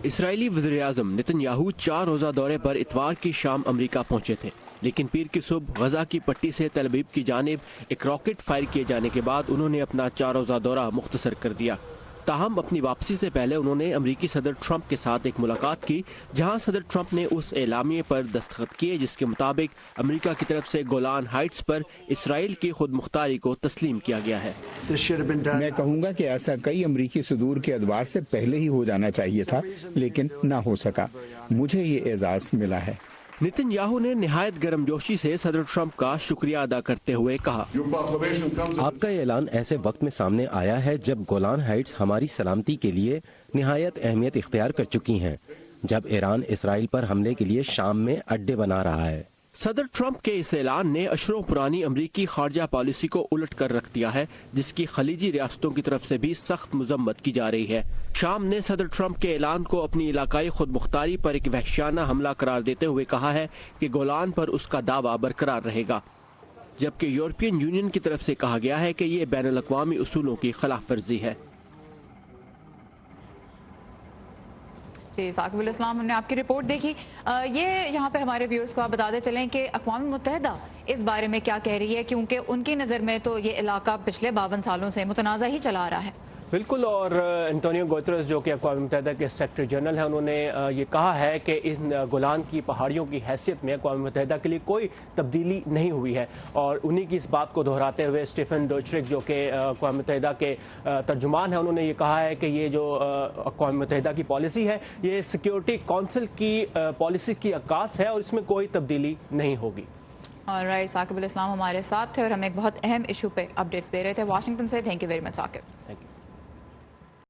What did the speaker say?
اسرائیلی وزیراعظم نیتن یاہو 4 روزہ دورے پر اتوار کی شام امریکہ پہنچے تھے، لیکن پیر کی صبح غزہ کی پٹی سے تل ابیب کی جانب ایک راکٹ فائر کیے جانے کے بعد انہوں نے اپنا 4 روزہ دورہ مختصر کر دیا۔ تاہم اپنی واپسی سے پہلے انہوں نے امریکی صدر ٹرمپ کے ساتھ ایک ملاقات کی، جہاں صدر ٹرمپ نے اس اعلامیے پر دستخط کیے جس کے مطابق امریکہ کی طرف سے گولان ہائٹس پر اسرائیل کی خود مختاری کو تسلیم کیا گیا ہے۔ میں کہوں گا کہ ایسا کئی امریکی صدور کے ادوار سے پہلے ہی ہو جانا چاہیے تھا، لیکن نہ ہو سکا۔ مجھے یہ اعزاز ملا ہے۔ نیتن یاہو نے نہایت گرم جوشی سے صدر ٹرمپ کا شکریہ ادا کرتے ہوئے کہا، آپ کا اعلان ایسے وقت میں سامنے آیا ہے جب گولان ہائٹس ہماری سلامتی کے لیے نہایت اہمیت اختیار کر چکی ہیں، جب ایران اسرائیل پر حملے کے لیے شام میں اڈے بنا رہا ہے۔ صدر ٹرمپ کے اس اعلان نے اشروں پرانی امریکی خارجہ پالیسی کو الٹ کر رکھ دیا ہے، جس کی خلیجی ریاستوں کی طرف سے بھی سخت مذمت کی جا رہی ہے۔ شام نے صدر ٹرمپ کے اعلان کو اپنی علاقائی خود مختاری پر ایک وحشیانہ حملہ قرار دیتے ہوئے کہا ہے کہ گولان پر اس کا دعویٰ برقرار رہے گا، جبکہ یورپین یونین کی طرف سے کہا گیا ہے کہ یہ بین الاقوامی اصولوں کی خلاف ورزی ہے۔ جی ثاقب الاسلام، ہم نے آپ کی رپورٹ دیکھی۔ یہ یہاں پہ ہمارے ویورز کو آپ بتاتے چلیں کہ اقوام متحدہ اس بارے میں کیا کہہ رہی ہے، کیونکہ ان کی نظر میں تو یہ علاقہ پچھلے 52 سالوں سے متنازع ہی چلا آ رہا ہے۔ بالکل، اور انٹونیو گوتریس جو کہ اقوام متحدہ کے سیکرٹری جنرل ہیں، انہوں نے یہ کہا ہے کہ ان گولان کی پہاڑیوں کی حیثیت میں اقوام متحدہ کے لیے کوئی تبدیلی نہیں ہوئی ہے، اور انہی کی اس بات کو دہراتے ہوئے اسٹیفن ڈوچرک جو کہ اقوام متحدہ کے ترجمان ہیں، انہوں نے یہ کہا ہے کہ یہ جو اقوام متحدہ کی پالیسی ہے یہ سیکیورٹی کونسل کی پالیسی کی عکاس ہے اور اس میں کوئی تبدیلی نہیں ہوگی۔ آلرائٹ، ثاقب الاسلام ہمارے ساتھ تھے اور ہمیں ایک بہت اہم ایشو پہ اپڈیٹس دے رہے تھے واشنگٹن سے۔ Thank you very much Saqib.